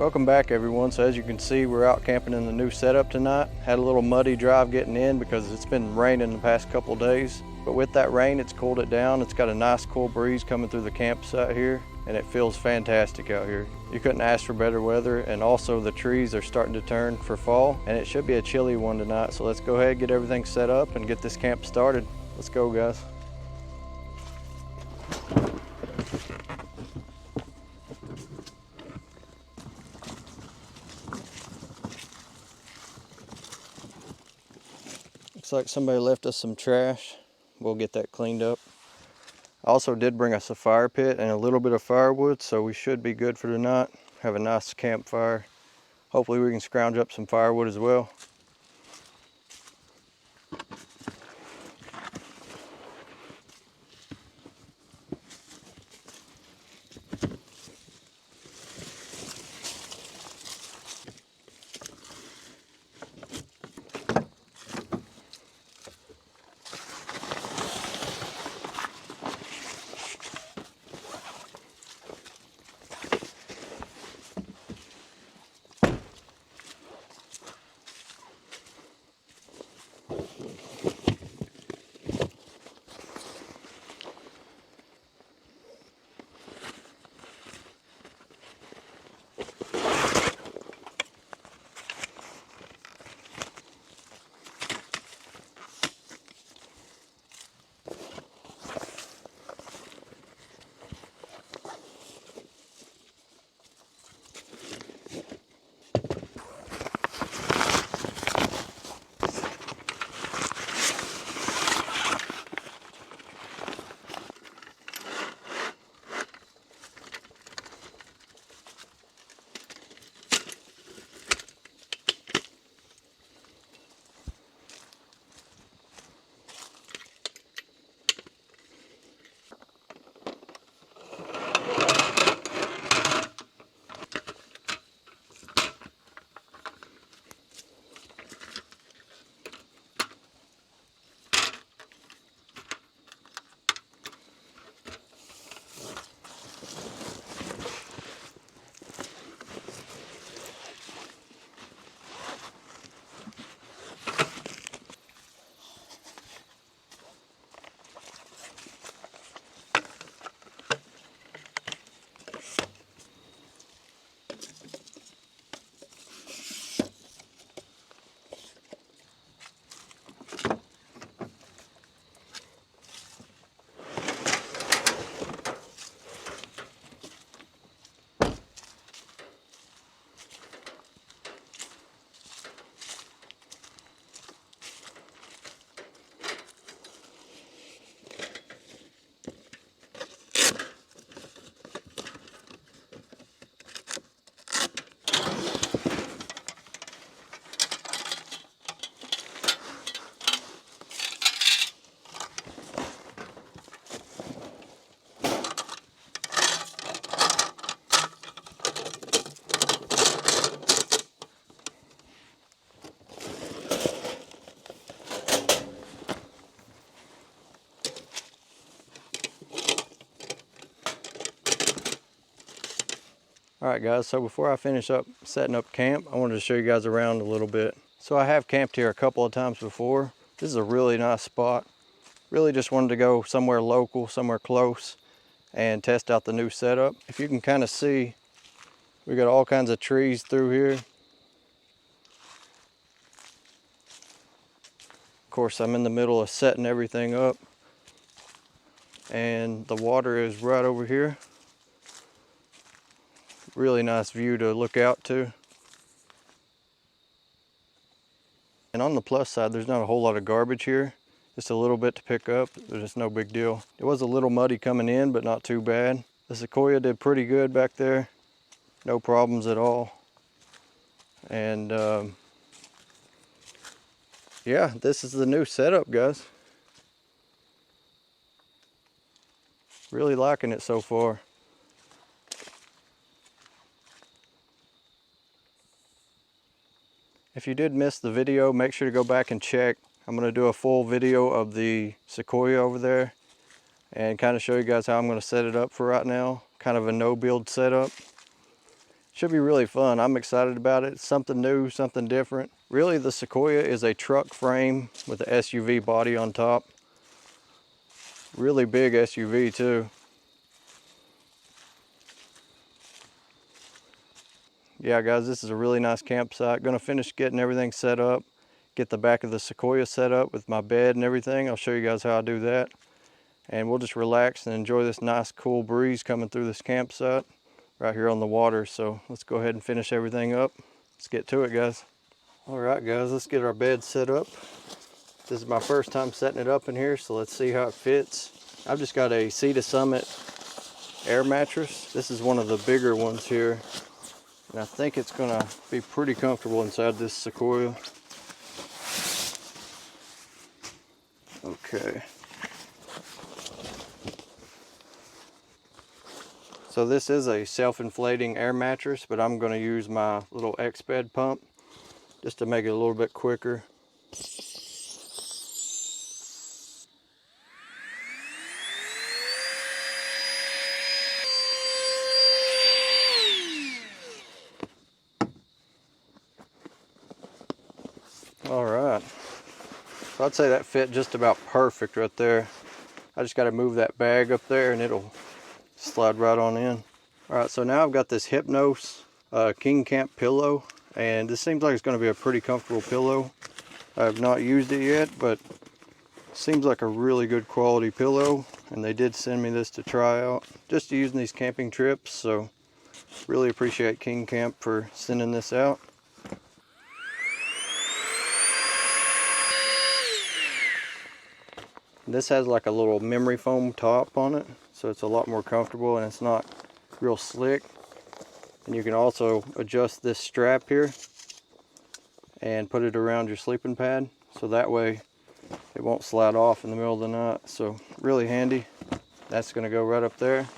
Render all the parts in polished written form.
Welcome back everyone. So as you can see, we're out camping in the new setup tonight. Had a little muddy drive getting in because it's been raining the past couple days. But with that rain, it's cooled it down. It's got a nice cool breeze coming through the campsite here, and it feels fantastic out here. You couldn't ask for better weather, and also the trees are starting to turn for fall, and it should be a chilly one tonight. So let's go ahead and get everything set up and get this camp started. Let's go, guys. Looks like somebody left us some trash. We'll get that cleaned up. I also did bring us a fire pit and a little bit of firewood, so we should be good for tonight. Have a nice campfire. Hopefully we can scrounge up some firewood as well. Alright guys, so before I finish up setting up camp, I wanted to show you guys around a little bit. So I have camped here a couple of times before. This is a really nice spot. Really just wanted to go somewhere local, somewhere close, and test out the new setup. If you can kind of see, we got all kinds of trees through here. Of course, I'm in the middle of setting everything up, and the water is right over here. Really nice view to look out to. And on the plus side, there's not a whole lot of garbage here. Just a little bit to pick up. There's just no big deal. It was a little muddy coming in, but not too bad. The Sequoia did pretty good back there. No problems at all. And yeah, this is the new setup, guys. Really liking it so far. If you did miss the video, make sure to go back and check. I'm going to do a full video of the Sequoia over there and kind of show you guys how I'm going to set it up for right now. Kind of a no-build setup. Should be really fun. I'm excited about it. It's something new, something different. Really, the Sequoia is a truck frame with an SUV body on top. Really big SUV too. Yeah guys, this is a really nice campsite. Gonna finish getting everything set up, get the back of the Sequoia set up with my bed and everything. I'll show you guys how I do that. And we'll just relax and enjoy this nice cool breeze coming through this campsite right here on the water. So let's go ahead and finish everything up. Let's get to it, guys. All right guys, let's get our bed set up. This is my first time setting it up in here, so let's see how it fits. I've just got a Sea to Summit air mattress. This is one of the bigger ones here. And I think it's gonna be pretty comfortable inside this Sequoia. Okay. So this is a self-inflating air mattress, but I'm gonna use my little X-Bed pump just to make it a little bit quicker. All right, so I'd say that fit just about perfect right there. I just got to move that bag up there and it'll slide right on in. All right, so now I've got this Hypnos King Camp pillow, and this seems like it's going to be a pretty comfortable pillow. I have not used it yet, but it seems like a really good quality pillow, and they did send me this to try out just to use in these camping trips. So really appreciate King Camp for sending this out. This has like a little memory foam top on it, so it's a lot more comfortable and it's not real slick. And you can also adjust this strap here and put it around your sleeping pad, so that way it won't slide off in the middle of the night. So really handy. That's going to go right up there.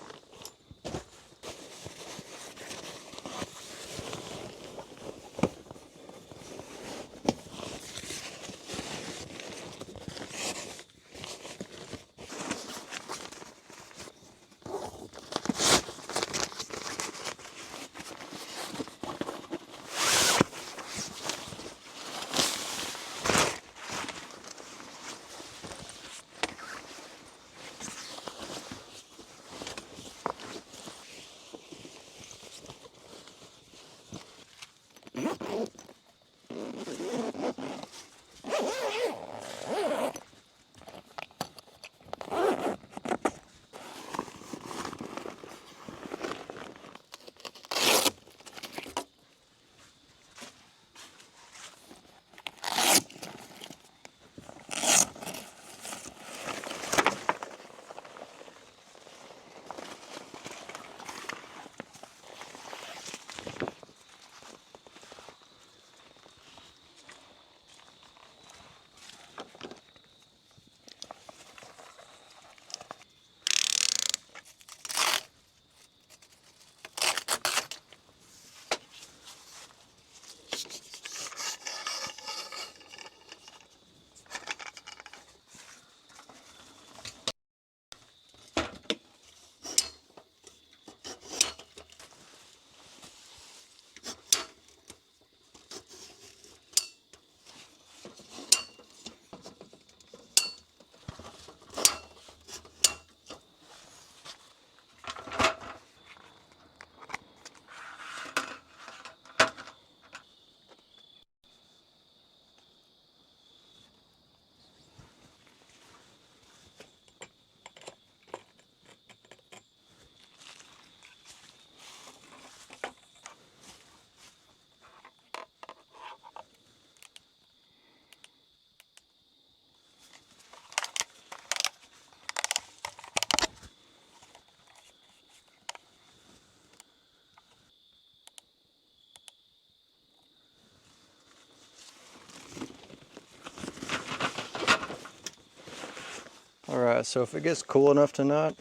Alright, so if it gets cool enough tonight,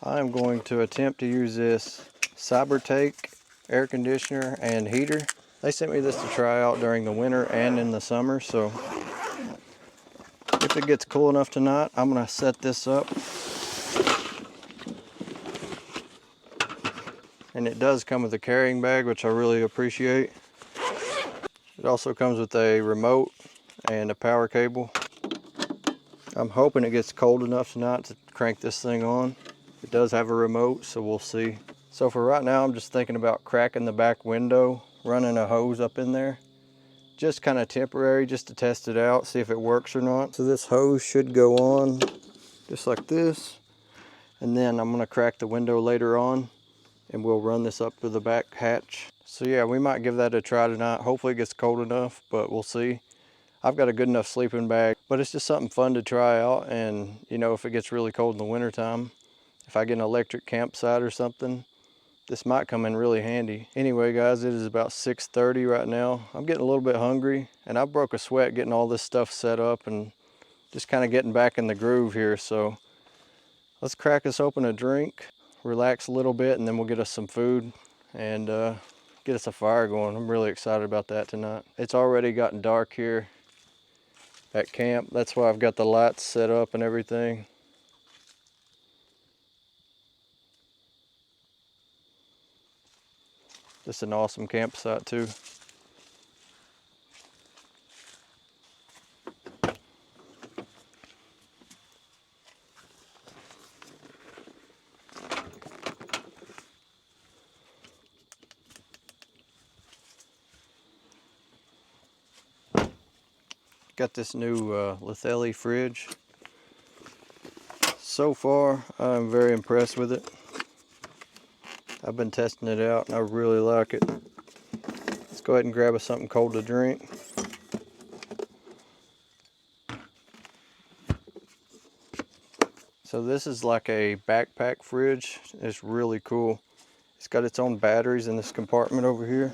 I'm going to attempt to use this CyberTake air conditioner and heater. They sent me this to try out during the winter and in the summer, so if it gets cool enough tonight, I'm going to set this up and it does come with a carrying bag, which I really appreciate. It also comes with a remote and a power cable. I'm hoping it gets cold enough tonight to crank this thing on. It does have a remote, so we'll see. So for right now, I'm just thinking about cracking the back window, running a hose up in there. Just kind of temporary, just to test it out, see if it works or not. So this hose should go on just like this. And then I'm gonna crack the window later on and we'll run this up to the back hatch. So yeah, we might give that a try tonight. Hopefully it gets cold enough, but we'll see. I've got a good enough sleeping bag, but it's just something fun to try out. And you know, if it gets really cold in the wintertime, if I get an electric campsite or something, this might come in really handy. Anyway guys, it is about 6:30 right now. I'm getting a little bit hungry and I broke a sweat getting all this stuff set up and just kind of getting back in the groove here. So let's crack us open a drink, relax a little bit, and then we'll get us some food and get us a fire going. I'm really excited about that tonight. It's already gotten dark here at camp. That's why I've got the lights set up and everything. Just an awesome campsite too. Got this new Lithelli fridge. So far, I'm very impressed with it. I've been testing it out and I really like it. Let's go ahead and grab us something cold to drink. So this is like a backpack fridge. It's really cool. It's got its own batteries in this compartment over here.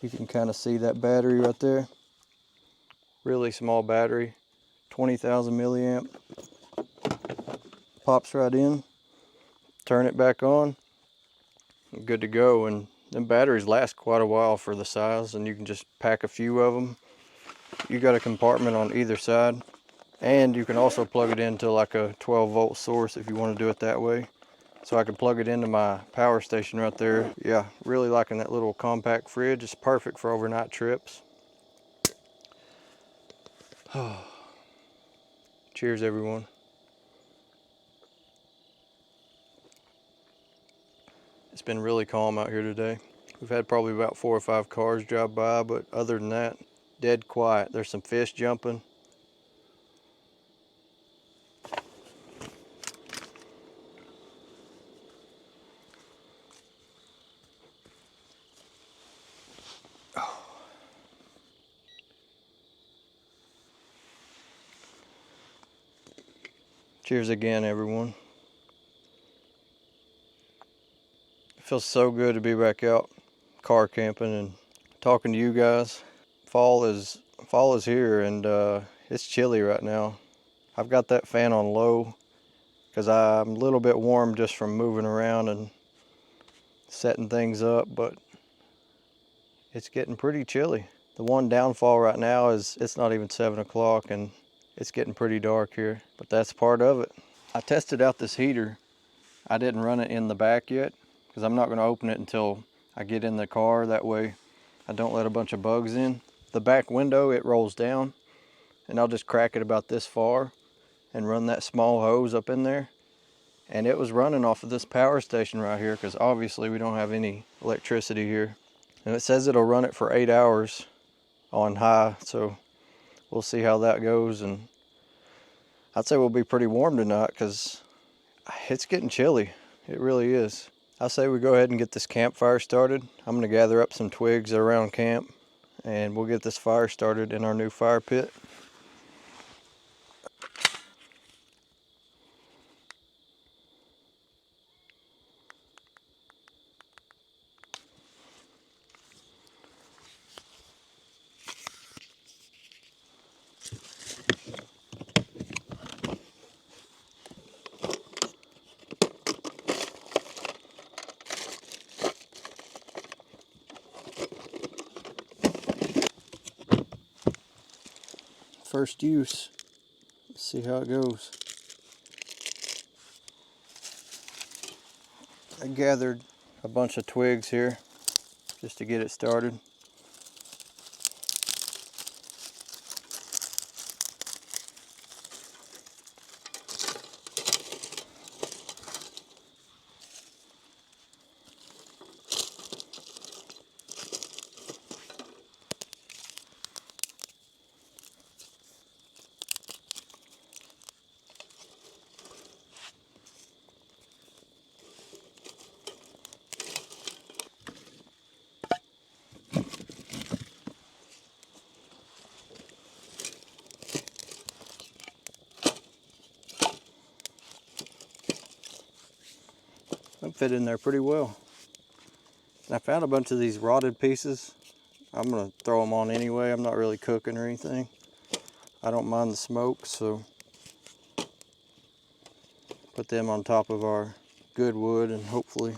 You can kind of see that battery right there. Really small battery, 20,000 milliamp. Pops right in, turn it back on, good to go. And the batteries last quite a while for the size, and you can just pack a few of them. You got a compartment on either side, and you can also plug it into like a 12-volt source if you want to do it that way. So I can plug it into my power station right there. Yeah, really liking that little compact fridge. It's perfect for overnight trips. Cheers, everyone. It's been really calm out here today. We've had probably about 4 or 5 cars drive by, but other than that, dead quiet. There's some fish jumping. Cheers again, everyone. It feels so good to be back out car camping and talking to you guys. Fall is here, and it's chilly right now. I've got that fan on low because I'm a little bit warm just from moving around and setting things up, but it's getting pretty chilly. The one downfall right now is it's not even 7 o'clock and it's getting pretty dark here, but that's part of it. I tested out this heater. I didn't run it in the back yet because I'm not going to open it until I get in the car. That way I don't let a bunch of bugs in. The back window, it rolls down, and I'll just crack it about this far and run that small hose up in there. And it was running off of this power station right here because obviously we don't have any electricity here. And it says it'll run it for 8 hours on high, so we'll see how that goes. And I'd say we'll be pretty warm tonight because it's getting chilly. It really is. I say we go ahead and get this campfire started. I'm gonna gather up some twigs around camp and we'll get this fire started in our new fire pit. First use. Let's see how it goes. I gathered a bunch of twigs here just to get it started. That fit in there pretty well. I found a bunch of these rotted pieces. I'm gonna throw them on anyway. I'm not really cooking or anything. I don't mind the smoke, so put them on top of our good wood and hopefully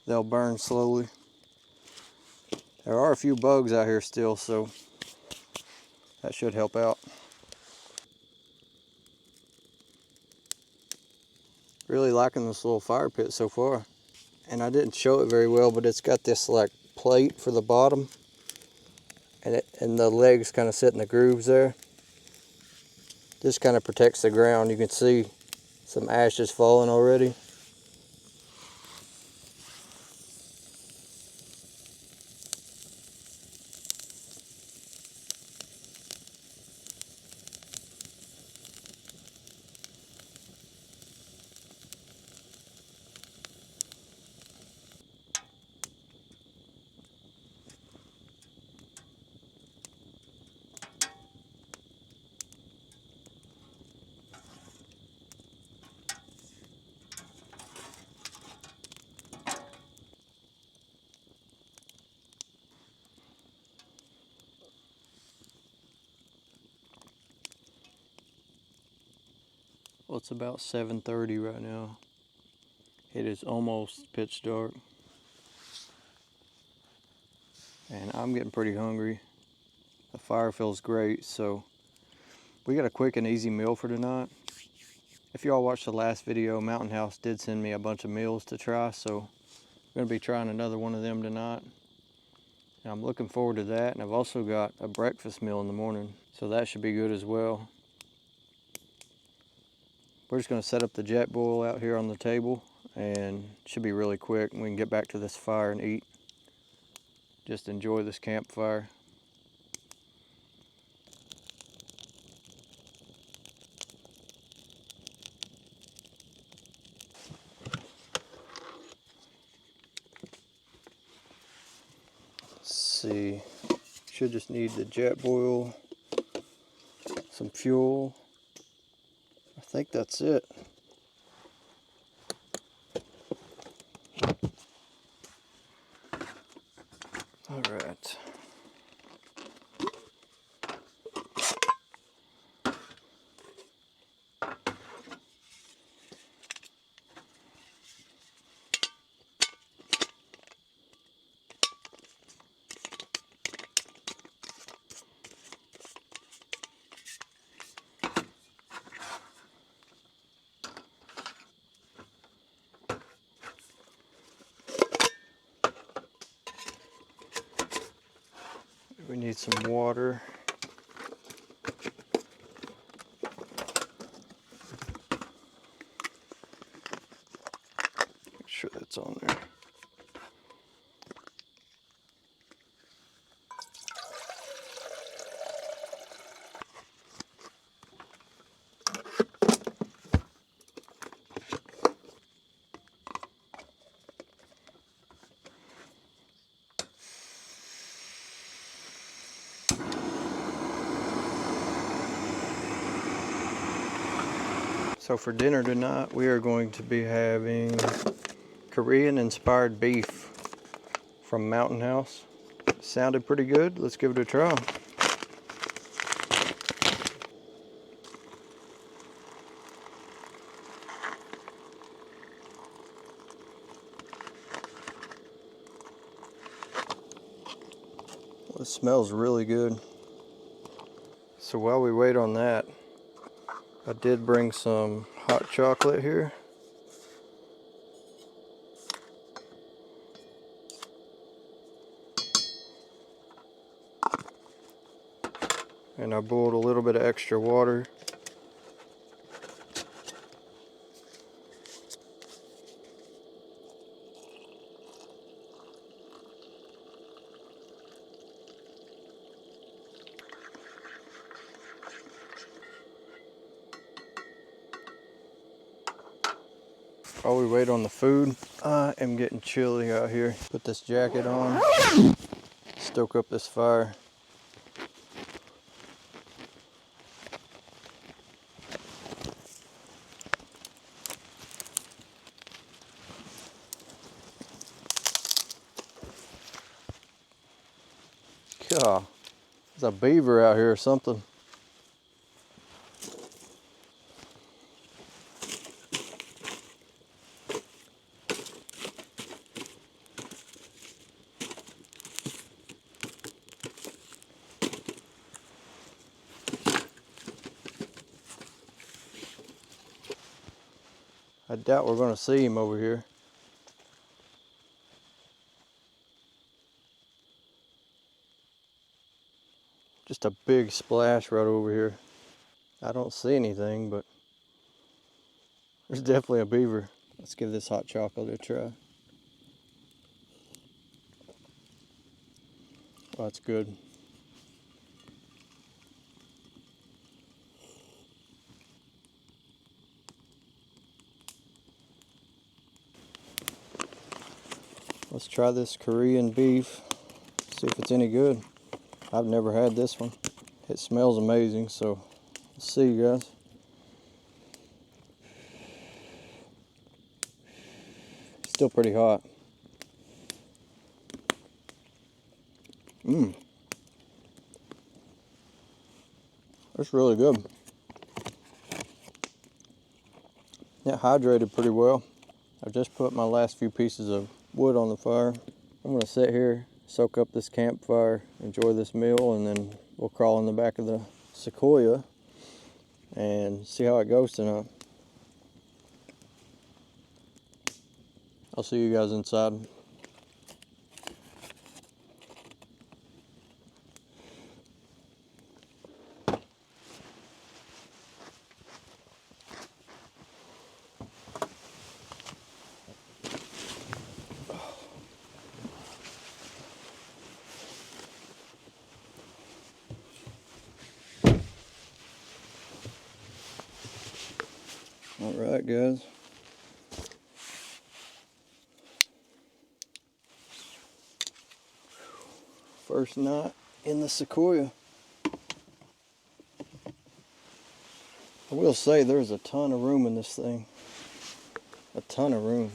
they'll burn slowly. There are a few bugs out here still, so that should help out. Really liking this little fire pit so far. And I didn't show it very well, but it's got this like plate for the bottom, and the legs kind of sit in the grooves there. This kind of protects the ground. You can see some ashes falling already. Well, it's about 7:30 right now. It is almost pitch dark. And I'm getting pretty hungry. The fire feels great, so we got a quick and easy meal for tonight. If y'all watched the last video, Mountain House did send me a bunch of meals to try, so I'm going to be trying another one of them tonight. And I'm looking forward to that, and I've also got a breakfast meal in the morning, so that should be good as well. We're just going to set up the jet boil out here on the table, and it should be really quick, and we can get back to this fire and eat. Just enjoy this campfire. Let's see, should just need the jet boil, some fuel. I think that's it. All right. We need some water. Make sure that's on there. So for dinner tonight, we are going to be having Korean-inspired beef from Mountain House. Sounded pretty good. Let's give it a try. Well, it smells really good. So while we wait on that, I did bring some hot chocolate here. And I boiled a little bit of extra water. While we wait on the food, I am getting chilly out here. Put this jacket on, stoke up this fire. God, there's a beaver out here or something. I doubt we're going to see him over here. Just a big splash right over here. I don't see anything, but there's definitely a beaver. Let's give this hot chocolate a try. Oh, that's good. Let's try this Korean beef, see if it's any good. I've never had this one. It smells amazing, so let's see, you guys. Still pretty hot. That's really good. It hydrated pretty well. I just put my last few pieces of wood on the fire. I'm gonna sit here, soak up this campfire, enjoy this meal, and then we'll crawl in the back of the Sequoia and see how it goes tonight. I'll see you guys inside. All right, guys. First night in the Sequoia. I will say there's a ton of room in this thing. A ton of room.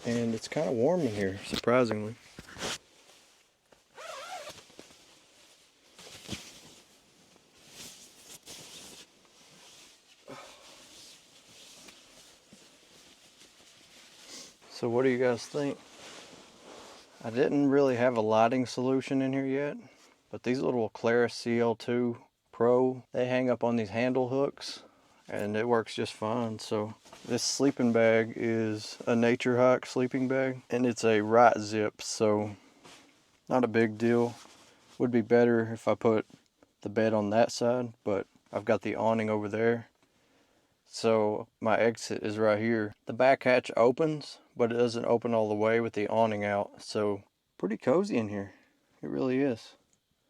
And it's kind of warm in here, surprisingly. So what do you guys think? I didn't really have a lighting solution in here yet, but these little Claris CL2 Pro, they hang up on these handle hooks and it works just fine. So this sleeping bag is a Nature Hike sleeping bag and it's a right zip, so not a big deal. Would be better if I put the bed on that side, but I've got the awning over there. So my exit is right here. The back hatch opens, but it doesn't open all the way with the awning out. So pretty cozy in here. It really is.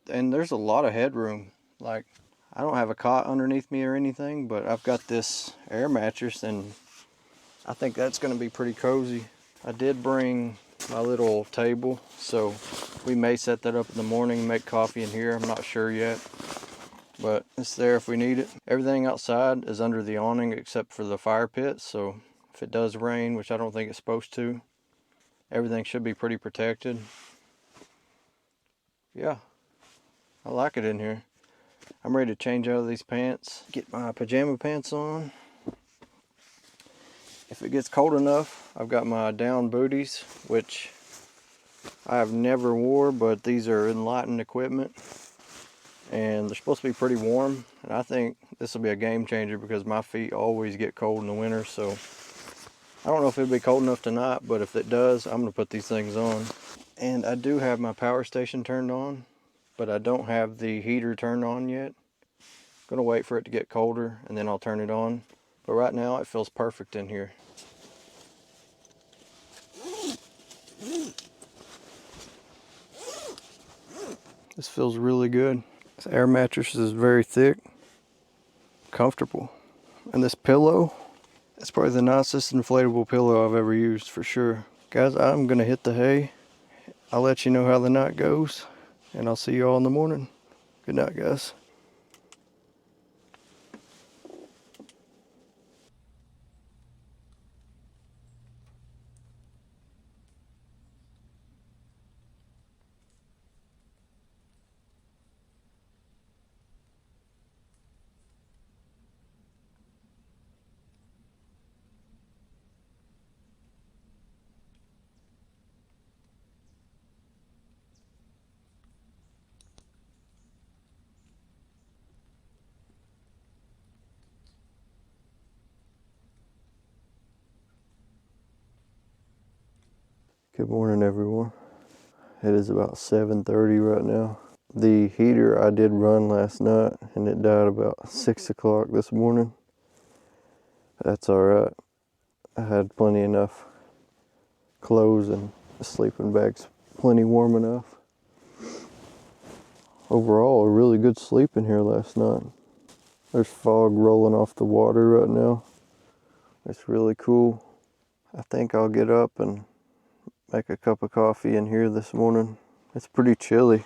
And there's a lot of headroom. Like, I don't have a cot underneath me or anything, but I've got this air mattress and I think that's gonna be pretty cozy. I did bring my little table, so we may set that up in the morning, make coffee in here. I'm not sure yet, but it's there if we need it. Everything outside is under the awning except for the fire pit, so if it does rain, which I don't think it's supposed to, everything should be pretty protected. Yeah, I like it in here. I'm ready to change out of these pants, get my pajama pants on. If it gets cold enough, I've got my down booties, which I have never wore, but these are Enlightened equipment. And they're supposed to be pretty warm. And I think this will be a game changer because my feet always get cold in the winter. So I don't know if it'll be cold enough tonight, but if it does, I'm going to put these things on. And I do have my power station turned on, but I don't have the heater turned on yet. I'm gonna wait for it to get colder and then I'll turn it on. But right now it feels perfect in here. This feels really good. This air mattress is very thick, comfortable. And this pillow, it's probably the nicest inflatable pillow I've ever used for sure. Guys, I'm gonna hit the hay. I'll let you know how the night goes, and I'll see you all in the morning. Good night, guys. Good morning, everyone. It is about 7:30 right now. The heater I did run last night and it died about 6 o'clock this morning. That's alright. I had plenty enough clothes and sleeping bags plenty warm enough. Overall, a really good sleep in here last night. There's fog rolling off the water right now. It's really cool. I think I'll get up and make a cup of coffee in here this morning. It's pretty chilly.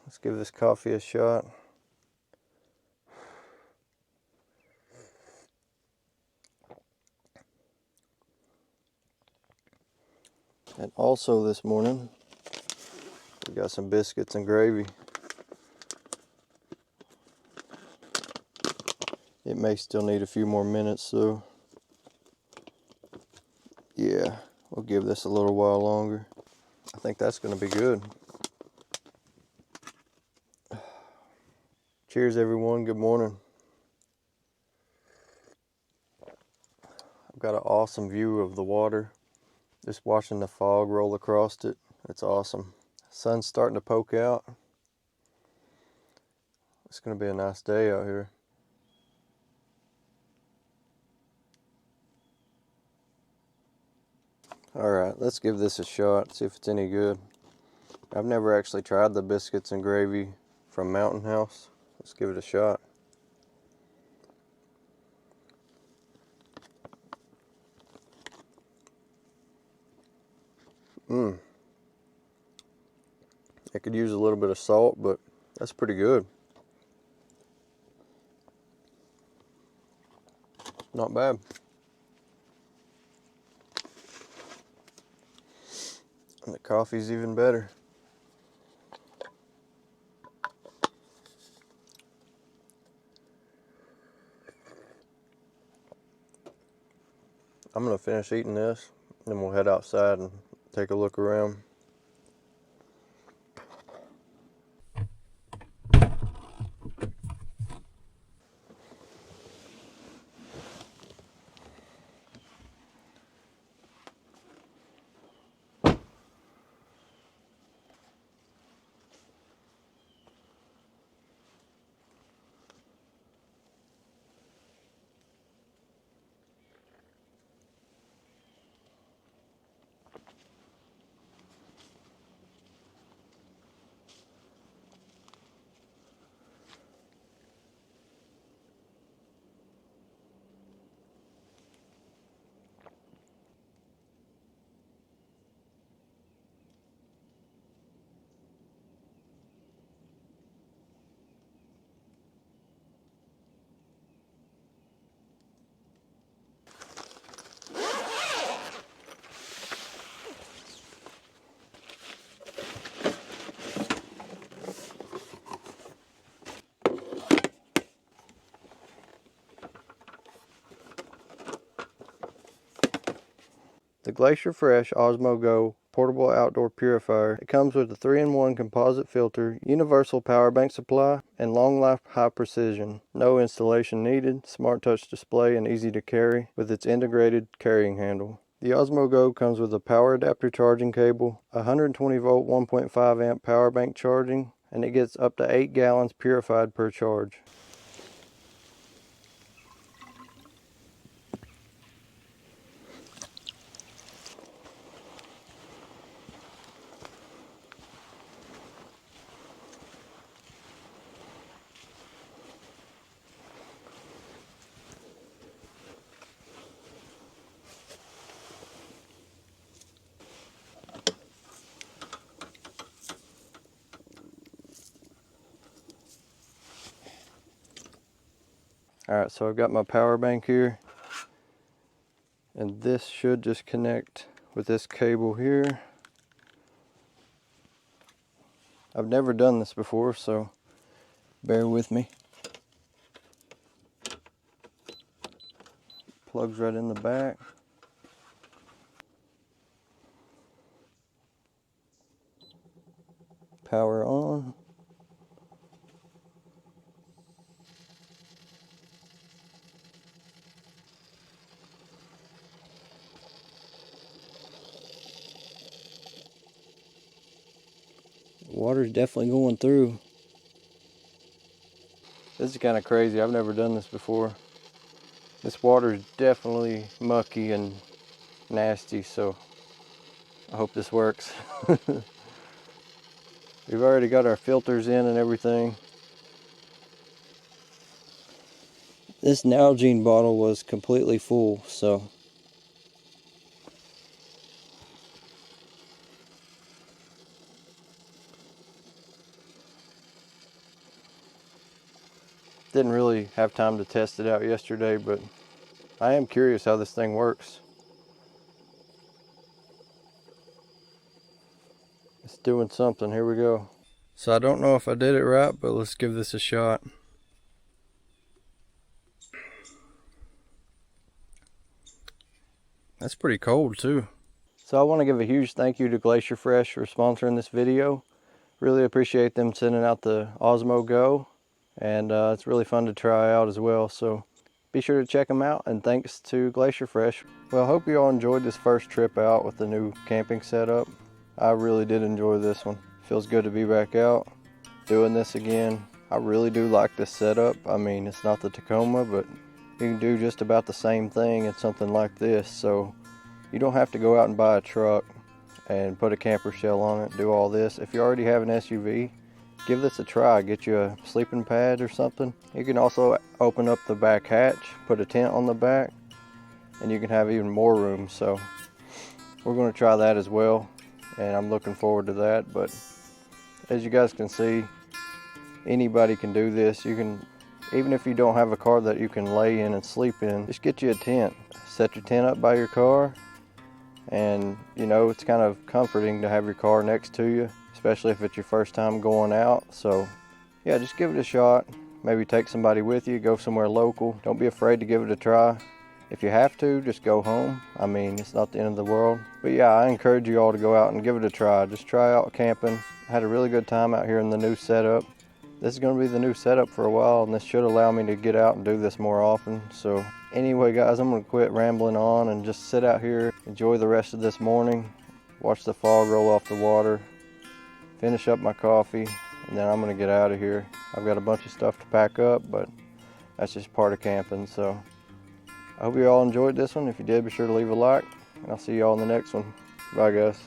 Let's give this coffee a shot. And also this morning, we got some biscuits and gravy. It may still need a few more minutes, so yeah, we'll give this a little while longer. I think that's going to be good. Cheers, everyone. Good morning. I've got an awesome view of the water. Just watching the fog roll across it. It's awesome. Sun's starting to poke out. It's going to be a nice day out here. Alright, let's give this a shot, see if it's any good. I've never actually tried the biscuits and gravy from Mountain House. Let's give it a shot. I could use a little bit of salt, but that's pretty good. Not bad. And the coffee's even better. I'm gonna finish eating this, then we'll head outside and take a look around. The Glacier Fresh Osmo Go portable outdoor purifier. It comes with a 3-in-1 composite filter, universal power bank supply, and long life high precision. No installation needed, smart touch display, and easy to carry with its integrated carrying handle. The Osmo Go comes with a power adapter charging cable, 120 volt 1.5 amp power bank charging, and it gets up to 8 gallons purified per charge. Alright, so I've got my power bank here, and this should just connect with this cable here. I've never done this before, so bear with me. Plugs right in the back. Power on. Water's definitely going through. This is kind of crazy. I've never done this before. This water is definitely mucky and nasty, so I hope this works. We've already got our filters in and everything. This Nalgene bottle was completely full, so Didn't really have time to test it out yesterday, but I am curious how this thing works. It's doing something. Here we go. So I don't know if I did it right, but let's give this a shot. That's pretty cold too. So I want to give a huge thank you to Glacier Fresh for sponsoring this video. Really appreciate them sending out the Osmo Go, and it's really fun to try out as well. So be sure to check them out, and thanks to Glacier Fresh. Well, I hope you all enjoyed this first trip out with the new camping setup. I really did enjoy this one. Feels good to be back out doing this again. I really do like this setup. I mean, it's not the Tacoma, but you can do just about the same thing in something like this. So you don't have to go out and buy a truck and put a camper shell on it, do all this. If you already have an SUV, give this a try. Get you a sleeping pad or something. You can also open up the back hatch, put a tent on the back, and you can have even more room. So we're going to try that as well, and I'm looking forward to that. But as you guys can see, anybody can do this. You can, even if you don't have a car that you can lay in and sleep in, just get you a tent. Set your tent up by your car, and you know, it's kind of comforting to have your car next to you, especially if it's your first time going out. So yeah, just give it a shot. Maybe take somebody with you, go somewhere local. Don't be afraid to give it a try. If you have to, just go home. I mean, it's not the end of the world. But yeah, I encourage you all to go out and give it a try. Just try out camping. I had a really good time out here in the new setup. This is going to be the new setup for a while, and this should allow me to get out and do this more often. So anyway, guys, I'm going to quit rambling on and just sit out here, enjoy the rest of this morning, watch the fog roll off the water, finish up my coffee, and then I'm going to get out of here. I've got a bunch of stuff to pack up, but that's just part of camping. So I hope you all enjoyed this one. If you did, be sure to leave a like, and I'll see you all in the next one. Bye, guys.